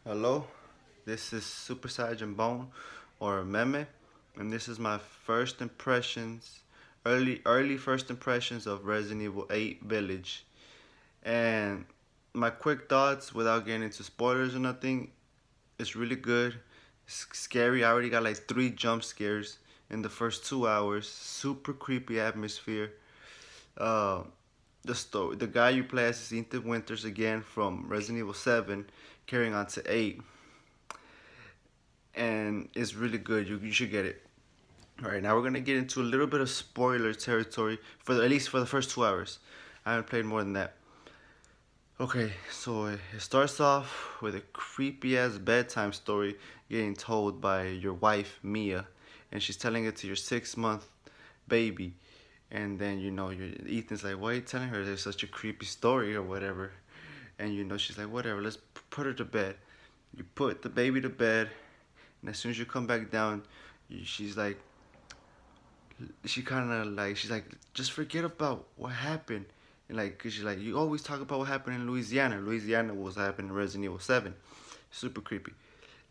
Hello, this is Super Saiyan Bone or Meme, and this is my first impressions, early first impressions of Resident Evil 8 Village. And my quick thoughts without getting into spoilers or nothing, it's really good. It's scary. I already got like 3 jump scares in the first 2 hours. Super creepy atmosphere. Uh, the story, the guy you play as is Ethan Winters again from Resident Evil 7, carrying on to 8, and it's really good. You should get it. All right, now we're gonna get into a little bit of spoiler territory at least for the first 2 hours. I haven't played more than that. Okay, so it starts off with a creepy ass bedtime story getting told by your wife Mia, and she's telling it to your 6 month baby. And then your Ethan's like, "Why are you telling her there's such a creepy story or whatever?" And she's like, "Whatever, let's put her to bed." You put the baby to bed, and as soon as you come back down, she's like, she's like, "Just forget about what happened." And like, cause she's like, "You always talk about what happened in Louisiana. Louisiana was happening in Resident Evil 7. Super creepy."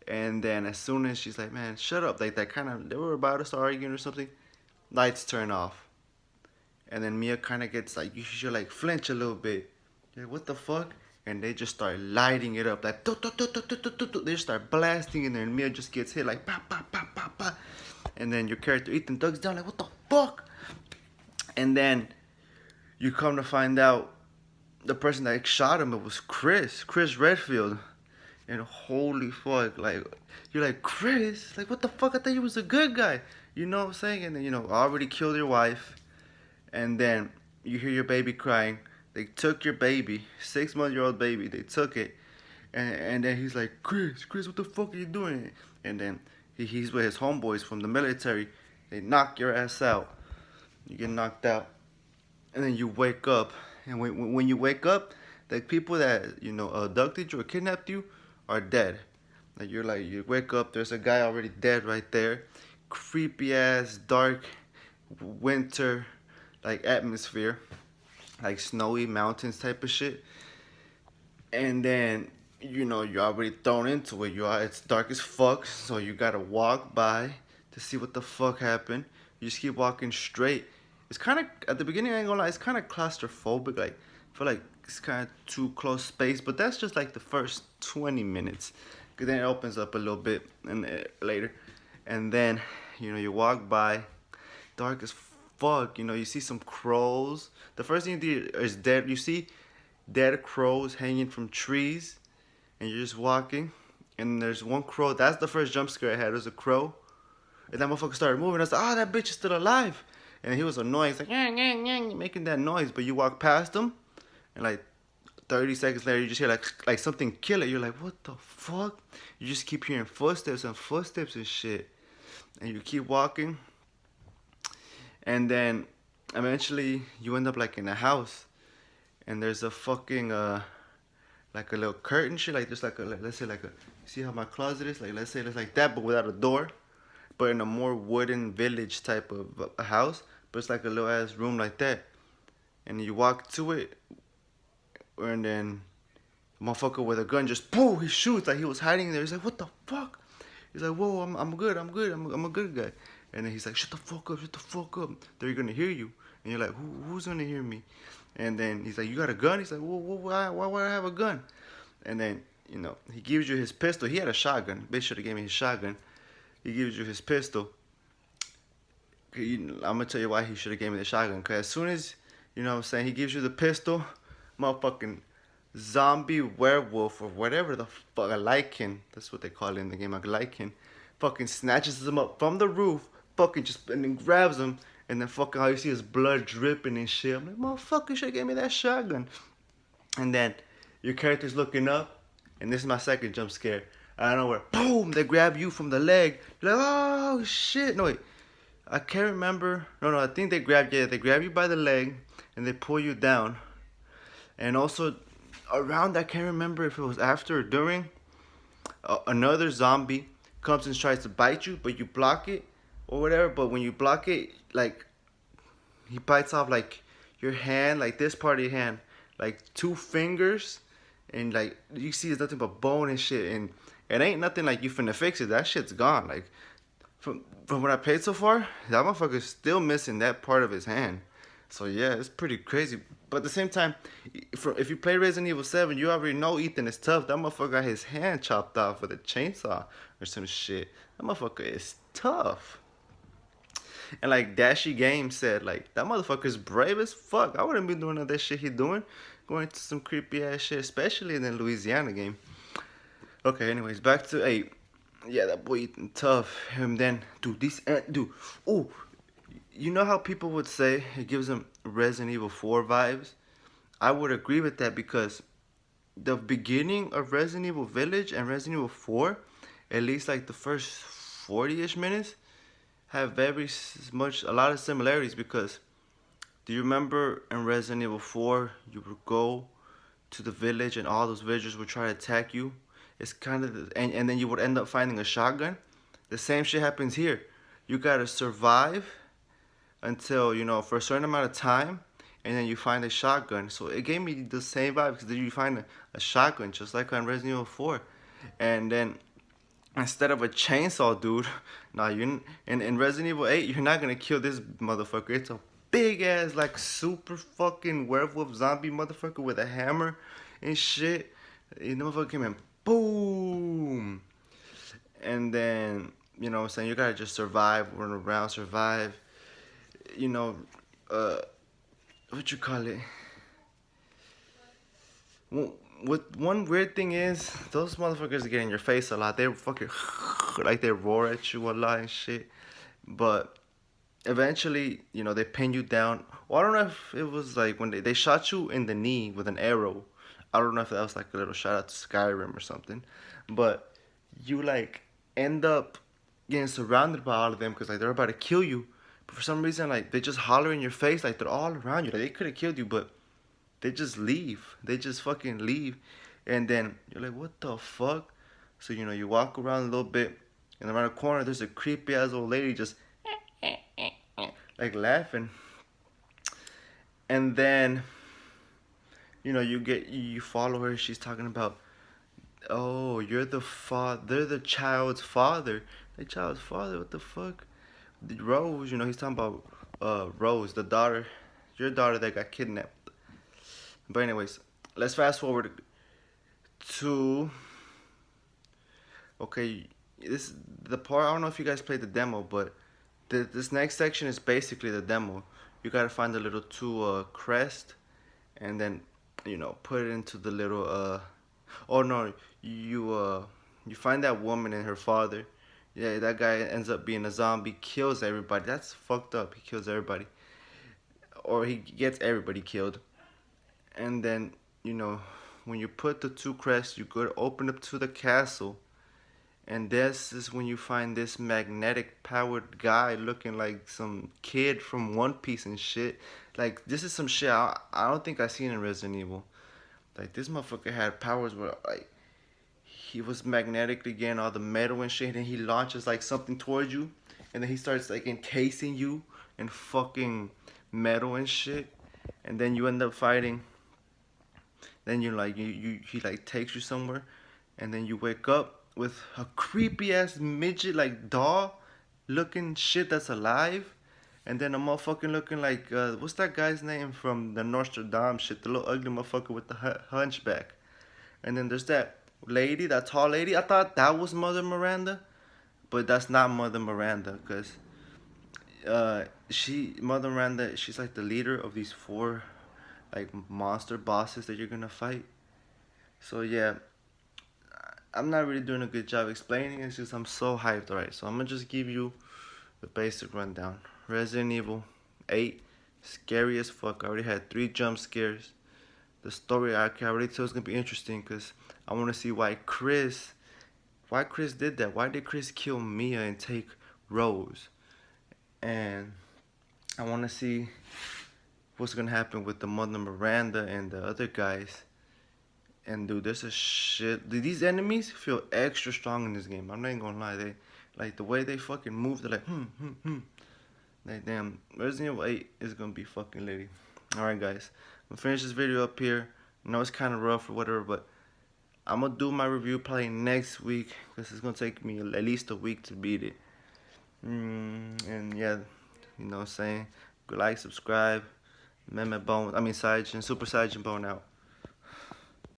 And then as soon as she's like, "Man, shut up," like that kind of, they were about to start arguing or something, lights turn off. And then Mia kind of gets like, you should like flinch a little bit. Like, what the fuck? And they just start lighting it up. Like, they just start blasting in there. And Mia just gets hit like, pa, pa, pa, pa, pa. And then your character, Ethan, ducks down like, what the fuck? And then you come to find out the person that shot him, it was Chris Redfield. And holy fuck, like, you're like, Chris? Like, what the fuck? I thought you was a good guy. You know what I'm saying? And then, already killed your wife. And then you hear your baby crying. They took your baby, 6-month-old baby. They took it, and then he's like, Chris, what the fuck are you doing? And then he's with his homeboys from the military. They knock your ass out. You get knocked out, and then you wake up. And when you wake up, the people that abducted you or kidnapped you are dead. Like you wake up, there's a guy already dead right there. Creepy ass dark winter like atmosphere, like snowy mountains type of shit. And then you're already thrown into it. It's dark as fuck, so you gotta walk by to see what the fuck happened. You just keep walking straight. It's kind of at the beginning. I ain't gonna lie. It's kind of claustrophobic. Like I feel like it's kind of too close space. But that's just like the first 20 minutes. Cause then it opens up a little bit and later, and then you walk by, dark as fuck. You see some crows. The first thing you do is dead. You see dead crows hanging from trees, and you're just walking, and there's one crow. That's the first jump scare I had. There's a crow, and that motherfucker started moving. I was like, "Oh, that bitch is still alive." And he was annoying. He's like, "Yang, yang, yang," making that noise. But you walk past him, and like 30 seconds later, you just hear like something kill it. You're like, "What the fuck?" You just keep hearing footsteps and footsteps and shit, and you keep walking, and then eventually you end up like in a house, and there's a fucking like a little curtain shit, like there's like let's say like a, see how my closet is, like let's say it's like that but without a door, but in a more wooden village type of a house, but it's like a little ass room like that. And you walk to it, and then the motherfucker with a gun just boom, he shoots like he was hiding there. He's like, "What the fuck?" He's like, "Whoa, I'm good, I'm a good guy." And then he's like, "Shut the fuck up, shut the fuck up. They're gonna hear you." And you're like, who's gonna hear me? And then he's like, "You got a gun?" He's like, why would I have a gun?" And then, he gives you his pistol. He had a shotgun. Bitch should have gave me his shotgun. He gives you his pistol. I'm gonna tell you why he should have gave me the shotgun. Cause as soon as, what I'm saying, he gives you the pistol, motherfucking zombie werewolf or whatever the fuck, a lycan, that's what they call it in the game, a lycan, fucking snatches him up from the roof, fucking just, and then grabs him, and then fucking all you see is blood dripping and shit. I'm like, motherfucker, you should have gave me that shotgun. And then your character's looking up, and this is my second jump scare. I don't know where, boom, they grab you from the leg. You're like, oh shit. No, wait, I can't remember. No, I think they grab you by the leg, and they pull you down. And also, around, I can't remember if it was after or during, another zombie comes and tries to bite you, but you block it or whatever. But when you block it, like, he bites off like your hand, like this part of your hand, like 2 fingers, and like you see it's nothing but bone and shit, and it ain't nothing like you finna fix it. That shit's gone. Like from what I played so far, that motherfucker's still missing that part of his hand. So yeah, it's pretty crazy. But at the same time, if you play Resident Evil 7, you already know Ethan is tough. That motherfucker got his hand chopped off with a chainsaw or some shit. That motherfucker is tough. And like Dashy Games said, like that motherfucker's brave as fuck. I wouldn't be doing all that shit he doing. Going to some creepy ass shit, especially in the Louisiana game. Okay, anyways, back to 8. Yeah, that boy Ethan tough. And then, dude, dude, oh, you know how people would say it gives them Resident Evil 4 vibes? I would agree with that because the beginning of Resident Evil Village and Resident Evil 4, at least like the first 40-ish minutes, have a lot of similarities because do you remember in Resident Evil 4 you would go to the village and all those villagers would try to attack you? It's kind of and then you would end up finding a shotgun. The same shit happens here. You gotta survive until for a certain amount of time, and then you find a shotgun. So it gave me the same vibe because then you find a shotgun just like on Resident Evil 4, and then instead of a chainsaw, dude, nah, in Resident Evil 8, you're not gonna kill this motherfucker. It's a big ass, like, super fucking werewolf zombie motherfucker with a hammer and shit. The motherfucker came in, boom! And then, what I'm saying, you gotta just survive, run around, survive. You know, what you call it? What one weird thing is, those motherfuckers get in your face a lot. They fucking like they roar at you a lot and shit. But eventually, they pin you down. Well, I don't know if it was like when they shot you in the knee with an arrow. I don't know if that was like a little shout out to Skyrim or something. But you like end up getting surrounded by all of them because like they're about to kill you. But for some reason, like they just holler in your face, like they're all around you. Like they could have killed you, but they just leave. They just fucking leave. And then you're like, what the fuck? So, you walk around a little bit, and around the corner, there's a creepy ass old lady just like laughing. And then, you follow her. She's talking about, oh, you're the child's father. The child's father, what the fuck? Rose, he's talking about Rose, the daughter, your daughter that got kidnapped. But anyways, let's fast forward to okay. The part. I don't know if you guys played the demo, but this next section is basically the demo. You gotta find the little two crest, and then put it into the little Oh no, you find that woman and her father. Yeah, that guy ends up being a zombie, kills everybody. That's fucked up. He kills everybody, or he gets everybody killed. And then when you put the two crests, you go to open up to the castle, and this is when you find this magnetic powered guy looking like some kid from One Piece and shit. Like this is some shit I don't think I seen in Resident Evil. Like this motherfucker had powers where like he was magnetically getting all the metal and shit, and he launches like something towards you, and then he starts like encasing you in fucking metal and shit, and then you end up fighting. Then he like takes you somewhere, and then you wake up with a creepy ass midget like doll looking shit that's alive, and then a motherfucking looking like what's that guy's name from the Nostradamus shit, the little ugly motherfucker with the hunchback, and then there's that lady, that tall lady. I thought that was Mother Miranda, but that's not Mother Miranda, cause Mother Miranda, she's like the leader of these four like monster bosses that you're gonna fight. So yeah, I'm not really doing a good job explaining. It's just I'm so hyped. Alright, so I'm gonna just give you the basic rundown. Resident Evil 8, scary as fuck. I already had 3 jump scares. The story I can already tell is gonna be interesting because I want to see why Chris did that. Why did Chris kill Mia and take Rose? And I want to see what's gonna happen with the Mother Miranda and the other guys. And dude, there's a shit. These enemies feel extra strong in this game. I'm not even gonna lie. They like the way they fucking move. They're like Like damn, Resident Evil 8 is gonna be fucking litty. Alright guys, I'm gonna finish this video up here. I know it's kind of rough or whatever, but I'm gonna do my review probably next week because it's gonna take me at least a week to beat it. And yeah, you know what I'm saying? Like, subscribe. Meme Bone, Super Saiyan Bone out.